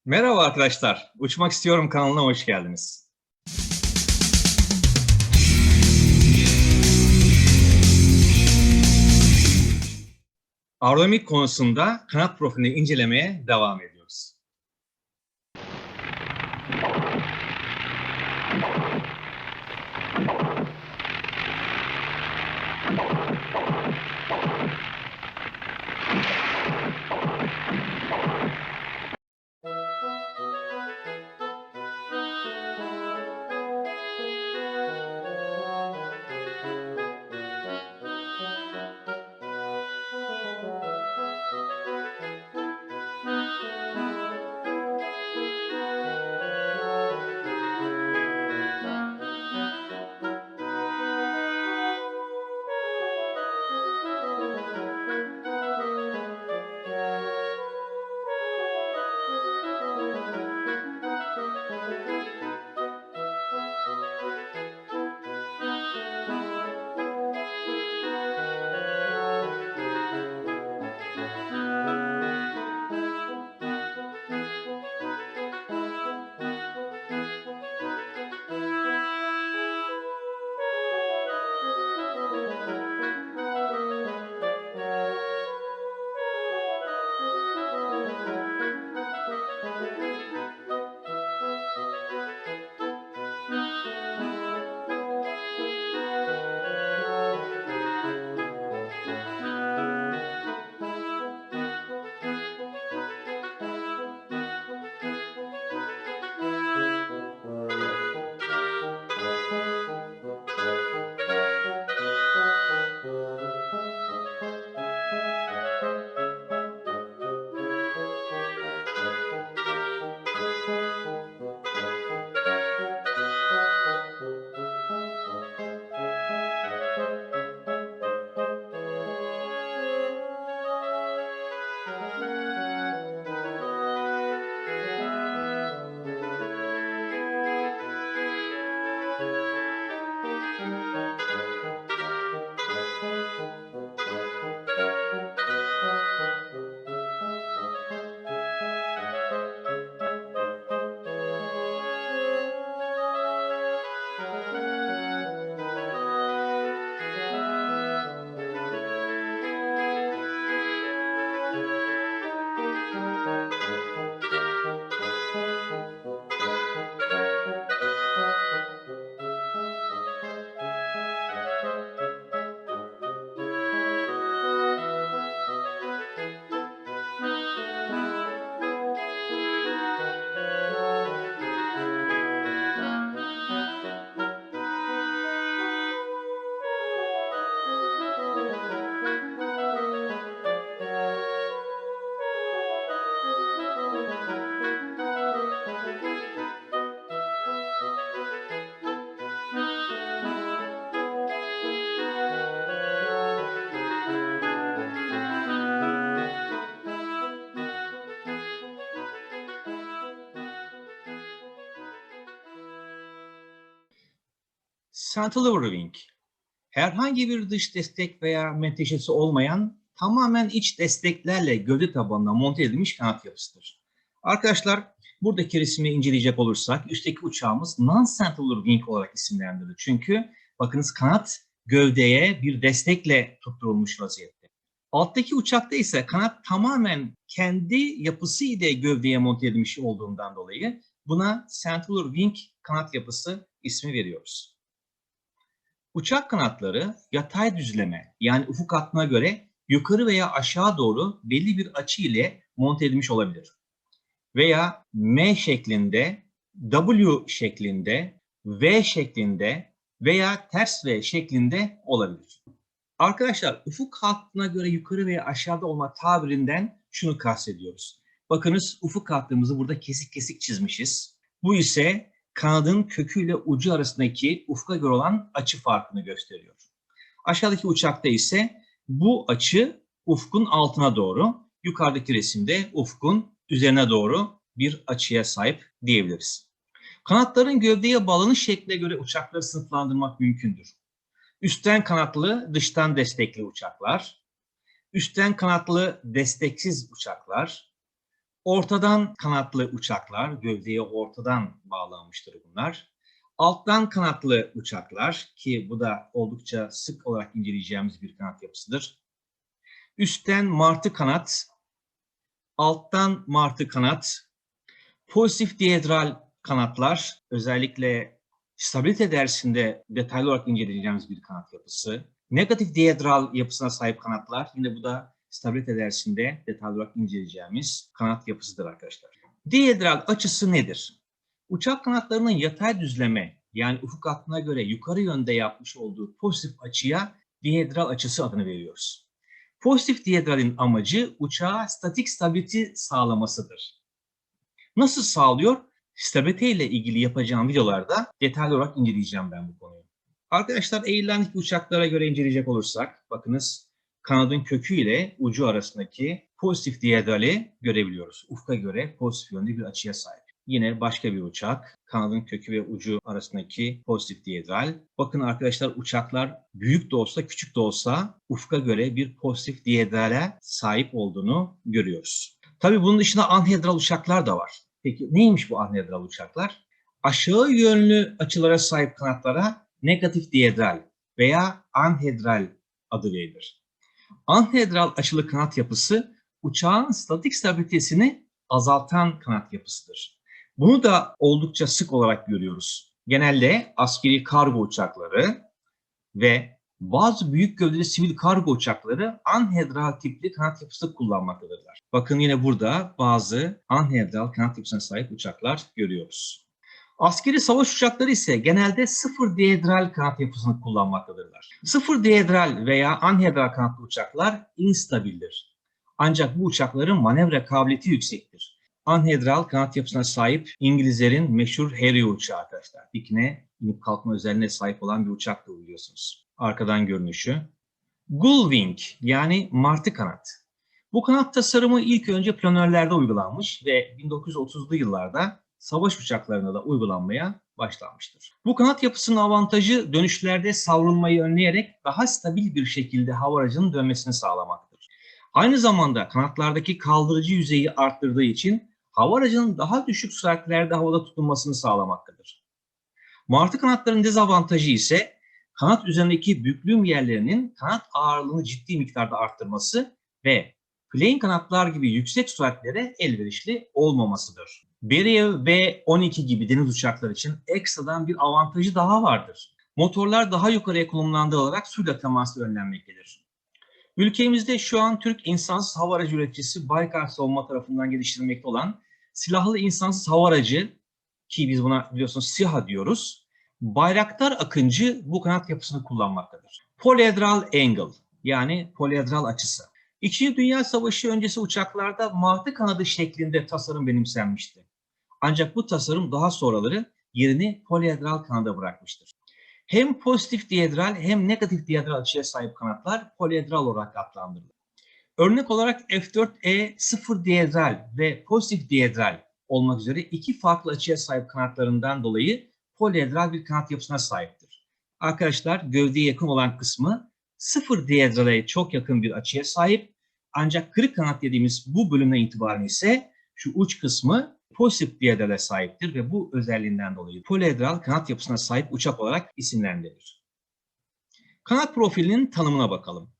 Merhaba arkadaşlar, Uçmak İstiyorum kanalına hoş geldiniz. Aerodinamik konusunda kanat profilini incelemeye devam ediyoruz. Cantilever wing, herhangi bir dış destek veya menteşesi olmayan, tamamen iç desteklerle gövde tabanına monte edilmiş kanat yapısıdır. Arkadaşlar, buradaki resmi inceleyecek olursak, üstteki uçağımız non-cantilever wing olarak isimlendirilir. Çünkü bakınız kanat gövdeye bir destekle tutturulmuş vaziyette. Alttaki uçakta ise kanat tamamen kendi yapısı ile gövdeye monte edilmiş olduğundan dolayı buna cantilever wing kanat yapısı ismi veriyoruz. Uçak kanatları yatay düzleme, yani ufuk hattına göre yukarı veya aşağı doğru belli bir açı ile monte edilmiş olabilir. Veya M şeklinde, W şeklinde, V şeklinde veya ters V şeklinde olabilir. Arkadaşlar, ufuk hattına göre yukarı veya aşağıda olma tabirinden şunu kastediyoruz. Bakınız, ufuk hattımızı burada kesik kesik çizmişiz. Bu ise kanadın köküyle ucu arasındaki ufka göre olan açı farkını gösteriyor. Aşağıdaki uçakta ise bu açı ufkun altına doğru, yukarıdaki resimde ufkun üzerine doğru bir açıya sahip diyebiliriz. Kanatların gövdeye bağlanış şekline göre uçakları sınıflandırmak mümkündür. Üstten kanatlı, dıştan destekli uçaklar, üstten kanatlı, desteksiz uçaklar, Ortadan kanatlı uçaklar, gövdeye ortadan bağlanmıştır bunlar. Alttan kanatlı uçaklar ki bu da oldukça sık olarak inceleyeceğimiz bir kanat yapısıdır. Üstten martı kanat, alttan martı kanat, pozitif diyedral kanatlar, özellikle stabilite dersinde detaylı olarak inceleyeceğimiz bir kanat yapısı. Negatif diyedral yapısına sahip kanatlar, yine bu da stabilite dersinde detaylı olarak inceleyeceğimiz kanat yapısıdır arkadaşlar. Diyedral açısı nedir? Uçak kanatlarının yatay düzleme, yani ufuk hattına göre yukarı yönde yapmış olduğu pozitif açıya diyedral açısı adını veriyoruz. Pozitif diyedralin amacı uçağa statik stability sağlamasıdır. Nasıl sağlıyor? Stabilite ile ilgili yapacağım videolarda detaylı olarak inceleyeceğim ben bu konuyu. Arkadaşlar, eğrilen uçaklara göre inceleyecek olursak, bakınız kanadın kökü ile ucu arasındaki pozitif diyedrali görebiliyoruz. Ufka göre pozitif yönde bir açıya sahip. Yine başka bir uçak, kanadın kökü ve ucu arasındaki pozitif diyedral. Bakın arkadaşlar, uçaklar büyük de olsa küçük de olsa ufka göre bir pozitif diyedrale sahip olduğunu görüyoruz. Tabii bunun dışında anhedral uçaklar da var. Peki neymiş bu anhedral uçaklar? Aşağı yönlü açılara sahip kanatlara negatif diyedral veya anhedral adı verilir. Anhedral açılı kanat yapısı uçağın statik stabilitesini azaltan kanat yapısıdır. Bunu da oldukça sık olarak görüyoruz. Genelde askeri kargo uçakları ve bazı büyük gövdeli sivil kargo uçakları anhedral tipli kanat yapısı kullanmaktadırlar. Bakın yine burada bazı anhedral kanat yapısına sahip uçaklar görüyoruz. Askeri savaş uçakları ise genelde sıfır diyedral kanat yapısını kullanmaktadırlar. Sıfır diyedral veya anhedral kanatlı uçaklar instabildir. Ancak bu uçakların manevra kabiliyeti yüksektir. Anhedral kanat yapısına sahip İngilizlerin meşhur Harrier uçağı arkadaşlar. Dikine inip kalkma özelliğine sahip olan bir uçaktır biliyorsunuz. Arkadan görünüşü. Gullwing yani martı kanat. Bu kanat tasarımı ilk önce planörlerde uygulanmış ve 1930'lu yıllarda savaş uçaklarına da uygulanmaya başlanmıştır. Bu kanat yapısının avantajı dönüşlerde savrulmayı önleyerek daha stabil bir şekilde hava aracının dönmesini sağlamaktır. Aynı zamanda kanatlardaki kaldırıcı yüzeyi arttırdığı için hava aracının daha düşük süratlerde havada tutunmasını sağlamaktadır. Martı kanatların dezavantajı ise kanat üzerindeki büklüm yerlerinin kanat ağırlığını ciddi miktarda arttırması ve plane kanatlar gibi yüksek süratlere elverişli olmamasıdır. Berev B-12 gibi deniz uçakları için ekstradan bir avantajı daha vardır. Motorlar daha yukarıya konumlandırılarak suyla teması önlenmektedir. Ülkemizde şu an Türk insansız hava aracı üreticisi Baykar Savunma tarafından geliştirilmekte olan silahlı insansız hava aracı, ki biz buna biliyorsunuz SİHA diyoruz, Bayraktar Akıncı bu kanat yapısını kullanmaktadır. Polyhedral angle yani polyhedral açısı. İkinci Dünya Savaşı öncesi uçaklarda martı kanadı şeklinde tasarım benimsenmişti. Ancak bu tasarım daha sonraları yerini polyhedral kanada bırakmıştır. Hem pozitif diyedral hem negatif diyedral açıya sahip kanatlar polyhedral olarak adlandırılır. Örnek olarak F4E sıfır diyedral ve pozitif diyedral olmak üzere iki farklı açıya sahip kanatlarından dolayı polyhedral bir kanat yapısına sahiptir. Arkadaşlar, gövdeye yakın olan kısmı sıfır diyedrale çok yakın bir açıya sahip, ancak kırık kanat dediğimiz bu bölümden itibaren ise şu uç kısmı pozitif diyedrale sahiptir ve bu özelliğinden dolayı polyhedral kanat yapısına sahip uçak olarak isimlendirilir. Kanat profilinin tanımına bakalım.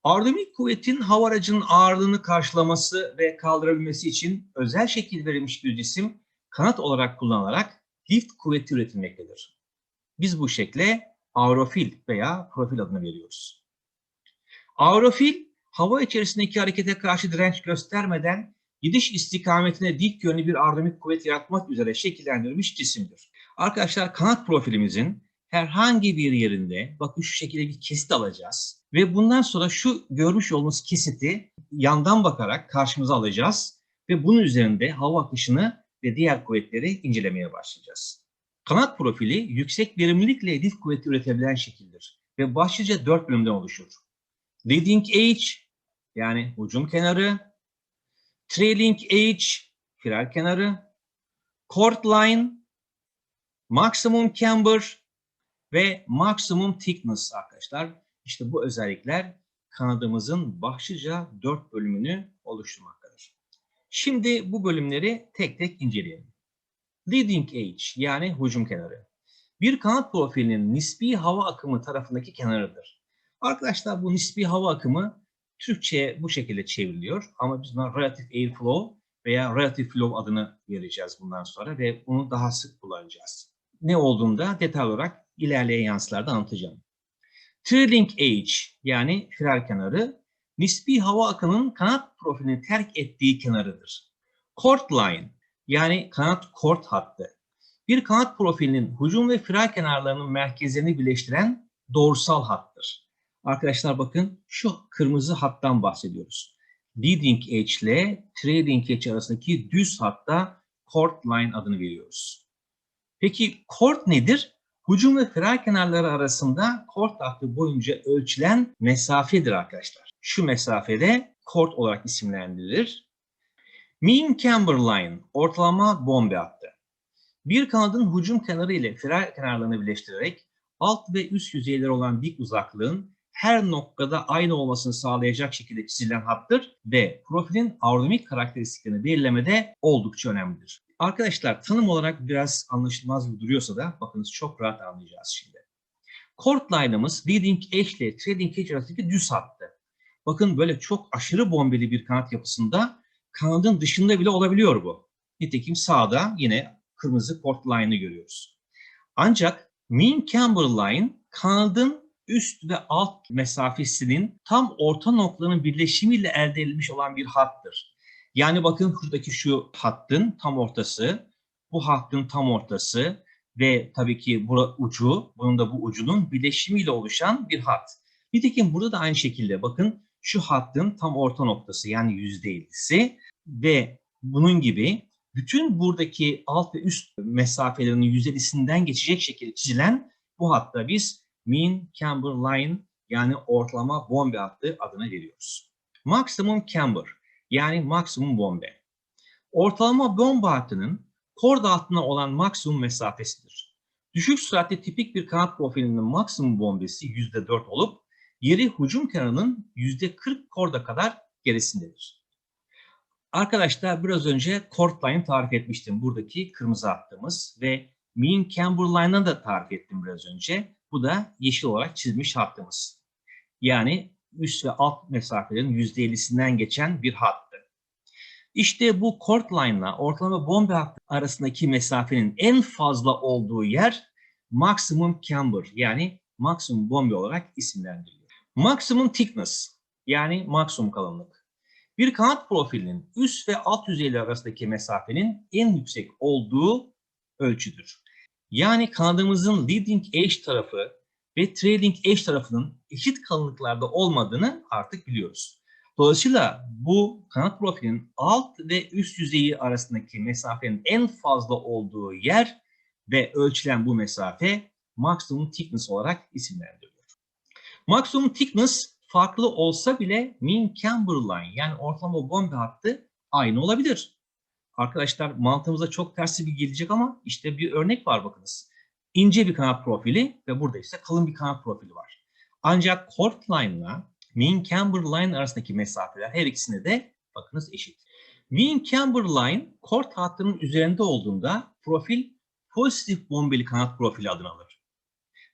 Aerodinamik kuvvetin hava aracının ağırlığını karşılaması ve kaldırabilmesi için özel şekil verilmiş bir cisim kanat olarak kullanılarak lift kuvveti üretilmektedir. Biz bu şekle aerofil veya profil adını veriyoruz. Aerofil, hava içerisindeki harekete karşı direnç göstermeden gidiş istikametine dik yönlü bir aerodinamik kuvvet yaratmak üzere şekillendirilmiş cisimdir. Arkadaşlar, kanat profilimizin herhangi bir yerinde bakın şu şekilde bir kesit alacağız ve bundan sonra şu görmüş olduğunuz kesiti yandan bakarak karşımıza alacağız ve bunun üzerinde hava akışını ve diğer kuvvetleri incelemeye başlayacağız. Kanat profili yüksek verimlilikle lift kuvveti üretebilen şekildir ve başlıca 4 bölümden oluşur. Leading edge yani hücum kenarı, trailing edge firar kenarı, chord line, maximum camber ve maximum thickness arkadaşlar. İşte bu özellikler kanadımızın başlıca 4 bölümünü oluşturmaktadır. Şimdi bu bölümleri tek tek inceleyelim. Leading edge yani hücum kenarı. Bir kanat profilinin nispi hava akımı tarafındaki kenarıdır. Arkadaşlar bu nispi hava akımı Türkçe'ye bu şekilde çevriliyor ama biz buna relative airflow veya relative flow adını vereceğiz bundan sonra ve bunu daha sık kullanacağız. Ne olduğunu da detaylı olarak ilerleyen yansılarda anlatacağım. Trailing edge yani firar kenarı nispi hava akımının kanat profilini terk ettiği kenarıdır. Chord line yani kanat chord hattı. Bir kanat profilinin hücum ve firar kenarlarının merkezlerini birleştiren doğrusal hattır. Arkadaşlar bakın şu kırmızı hattan bahsediyoruz. Leading edge ile trailing edge arasındaki düz hatta chord line adını veriyoruz. Peki chord nedir? Hücum ve firar kenarları arasında chord hattı boyunca ölçülen mesafedir arkadaşlar. Şu mesafede chord olarak isimlendirilir. Mean camber line, ortalama bombe hattı. Bir kanadın hücum kenarı ile firar kenarlarını birleştirerek alt ve üst yüzeyleri olan dik uzaklığın her noktada aynı olmasını sağlayacak şekilde çizilen hattır ve profilin aerodinamik karakteristiklerini belirlemede oldukça önemlidir. Arkadaşlar tanım olarak biraz anlaşılmaz gibi duruyorsa da bakınız çok rahat anlayacağız şimdi. Chord line'ımız leading edge ile trailing edge arasındaki düz hattı. Bakın böyle çok aşırı bombeli bir kanat yapısında kanadın dışında bile olabiliyor bu. Nitekim sağda yine kırmızı chord line'ı görüyoruz. Ancak mean camber line kanadın üst ve alt mesafesinin tam orta noktaların birleşimiyle elde edilmiş olan bir hattır. Yani bakın buradaki şu hattın tam ortası, bu hattın tam ortası ve tabii ki bu ucu, bunun da bu ucunun birleşimiyle oluşan bir hat. Nitekim burada da aynı şekilde bakın şu hattın tam orta noktası yani %50'si ve bunun gibi bütün buradaki alt ve üst mesafelerinin %50'sinden geçecek şekilde çizilen bu hatta biz mean camber line yani ortalama bombe hattı adını veriyoruz. Maximum camber yani maksimum bombe. Ortalama bombe hattının chord hattına olan maksimum mesafesidir. Düşük süratli tipik bir kanat profilinin maksimum bombesi %4 olup yeri hücum kenarının %40 chord'a kadar gerisindedir. Arkadaşlar biraz önce chord line tarif etmiştim. Buradaki kırmızı hattımız ve mean camber line'ı da tarif ettim biraz önce. Bu da yeşil olarak çizilmiş hattımız. Yani üst ve alt mesafelerin %50'sinden geçen bir hattı. İşte bu chord line ile ortalama bombe hattı arasındaki mesafenin en fazla olduğu yer maximum camber yani maksimum bombe olarak isimlendiriliyor. Maximum thickness yani maksimum kalınlık. Bir kanat profilinin üst ve alt yüzeyleri arasındaki mesafenin en yüksek olduğu ölçüdür. Yani kanadımızın leading edge tarafı ve trailing edge tarafının eşit kalınlıklarda olmadığını artık biliyoruz. Dolayısıyla bu kanat profilinin alt ve üst yüzeyi arasındaki mesafenin en fazla olduğu yer ve ölçülen bu mesafe maximum thickness olarak isimlendiriliyor. Maximum thickness farklı olsa bile mean camber line yani ortalama bombe hattı aynı olabilir. Arkadaşlar mantığımıza çok tersi bir gelecek ama işte bir örnek var bakınız. İnce bir kanat profili ve burada ise kalın bir kanat profili var. Ancak chord line ile mean camber line arasındaki mesafeler her ikisine de bakınız eşit. Mean camber line chord hattının üzerinde olduğunda profil pozitif bombeli kanat profili adını alır.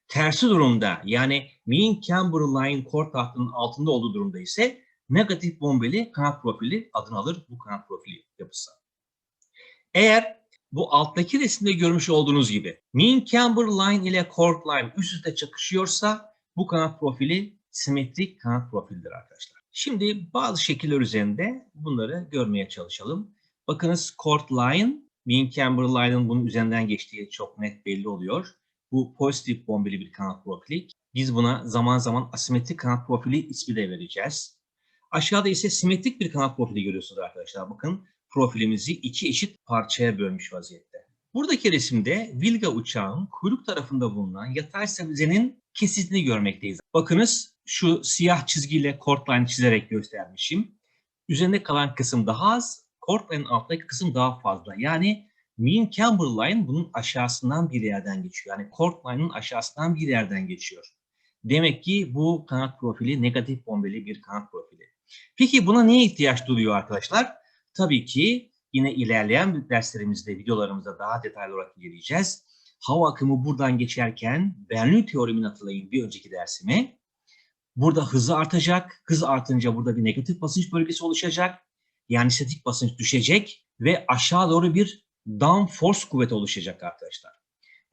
Tersi durumda yani mean camber line chord hattının altında olduğu durumda ise negatif bombeli kanat profili adını alır bu kanat profili yapısı. Eğer bu alttaki resimde görmüş olduğunuz gibi mean camber line ile chord line üst üste çakışıyorsa bu kanat profili simetrik kanat profilidir arkadaşlar. Şimdi bazı şekiller üzerinde bunları görmeye çalışalım. Bakınız chord line, mean camber line'ın bunun üzerinden geçtiği çok net belli oluyor. Bu pozitif bombeli bir kanat profili. Biz buna zaman zaman asimetrik kanat profili ismi de vereceğiz. Aşağıda ise simetrik bir kanat profili görüyorsunuz arkadaşlar. Bakın profilimizi iki eşit parçaya bölmüş vaziyette. Buradaki resimde Vilga uçağının kuyruk tarafında bulunan yatay stabilizenin kesitini görmekteyiz. Bakınız şu siyah çizgiyle chord line çizerek göstermişim. Üzerinde kalan kısım daha az, chord line'ın alttaki kısım daha fazla. Yani mean camber line bunun aşağısından bir yerden geçiyor. Yani chord line'ın aşağısından bir yerden geçiyor. Demek ki bu kanat profili negatif bombeli bir kanat profili. Peki buna niye ihtiyaç duyuyor arkadaşlar? Tabii ki yine ilerleyen derslerimizde, videolarımızda daha detaylı olarak inceleyeceğiz. Hava akımı buradan geçerken Bernoulli teoremini hatırlayın bir önceki dersimi. Burada hızı artacak. Hız artınca burada bir negatif basınç bölgesi oluşacak. Yani statik basınç düşecek ve aşağı doğru bir downforce kuvveti oluşacak arkadaşlar.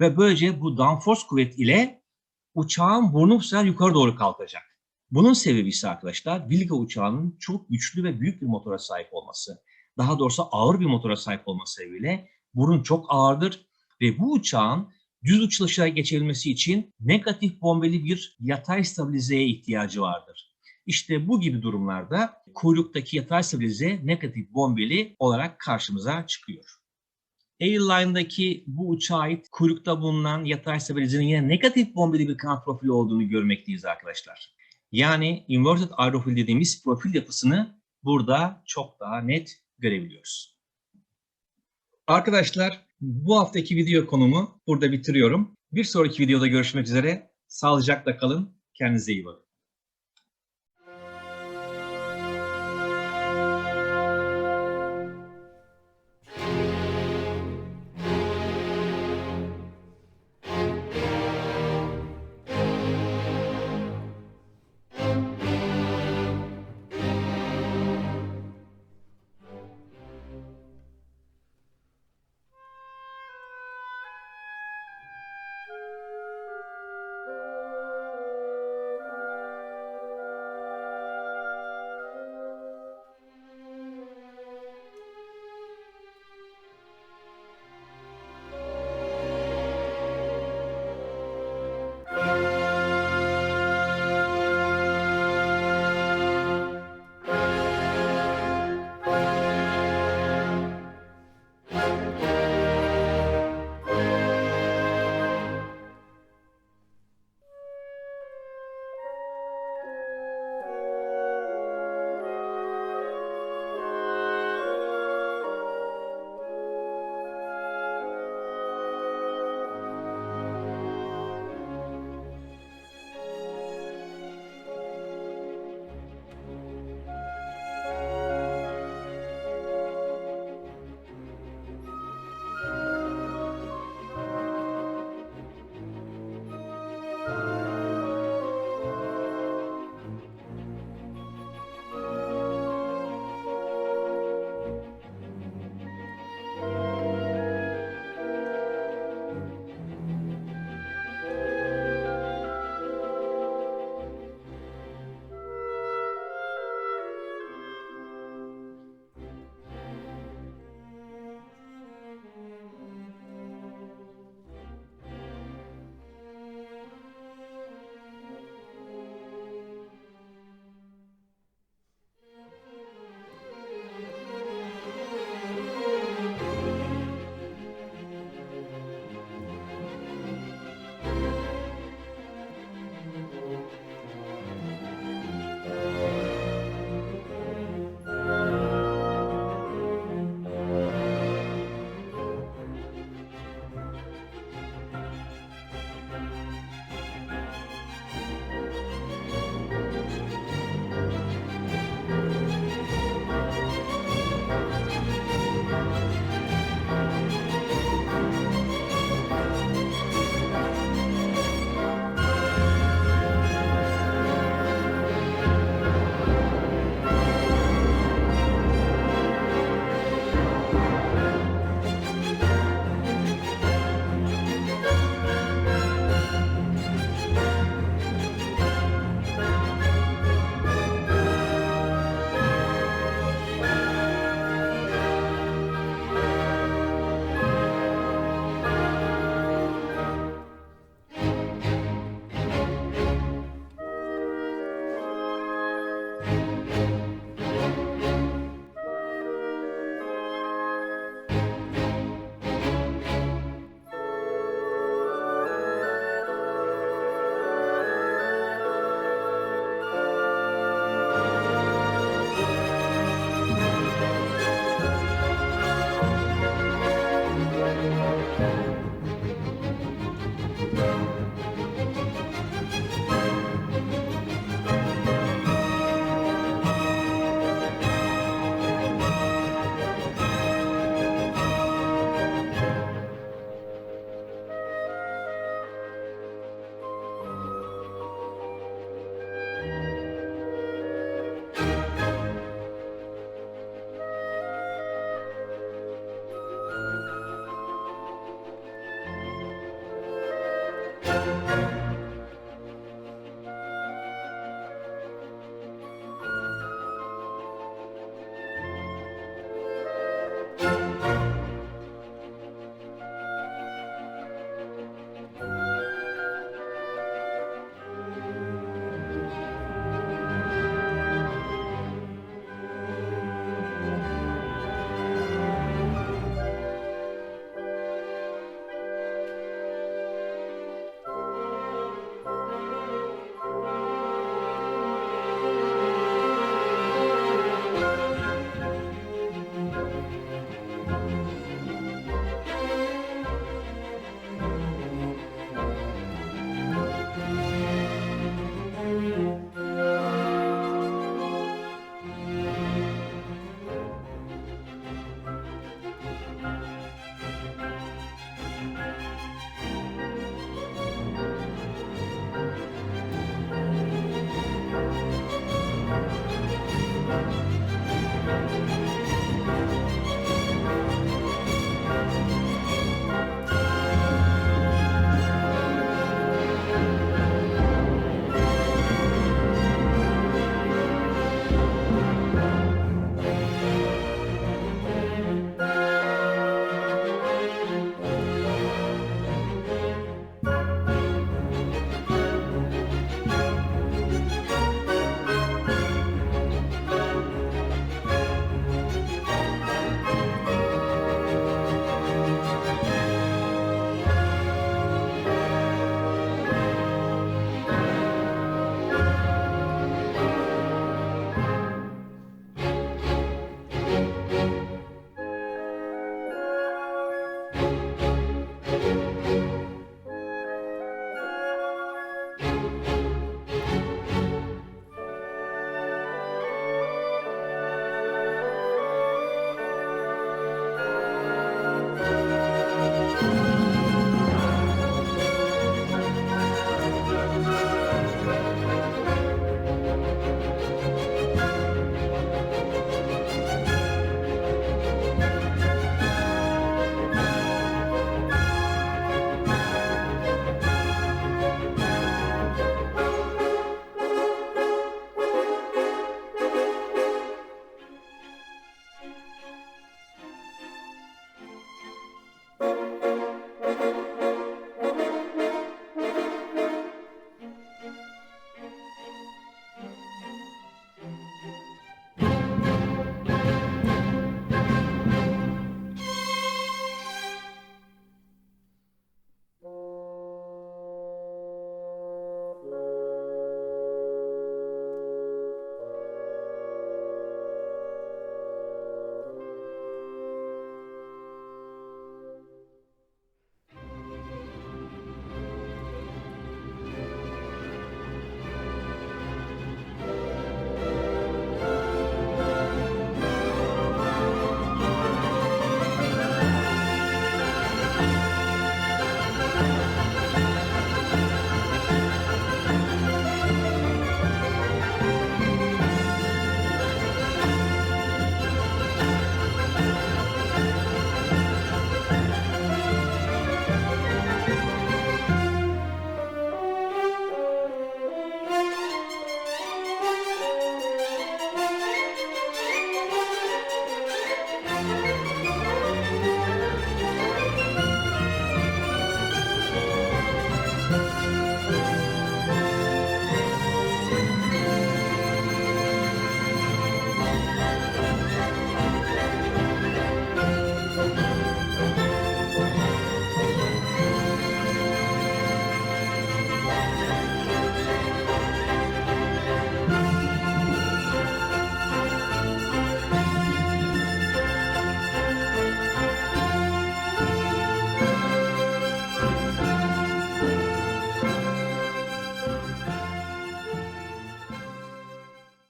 Ve böylece bu downforce kuvvet ile uçağın burnu bu sefer yukarı doğru kalkacak. Bunun sebebi ise arkadaşlar Bilge uçağının çok güçlü ve büyük bir motora sahip olması. Daha doğrusu ağır bir motora sahip olması sebebiyle burun çok ağırdır ve bu uçağın düz uçuşa geçebilmesi için negatif bombeli bir yatay stabilizeye ihtiyacı vardır. İşte bu gibi durumlarda kuyruktaki yatay stabilize negatif bombeli olarak karşımıza çıkıyor. Airline'daki bu uçağa ait kuyrukta bulunan yatay stabilizenin yine negatif bombeli bir kanat profili olduğunu görmekteyiz arkadaşlar. Yani inverted aerofil dediğimiz profil yapısını burada çok daha net görebiliyoruz. Arkadaşlar bu haftaki video konumu burada bitiriyorum. Bir sonraki videoda görüşmek üzere. Sağlıcakla kalın. Kendinize iyi bakın.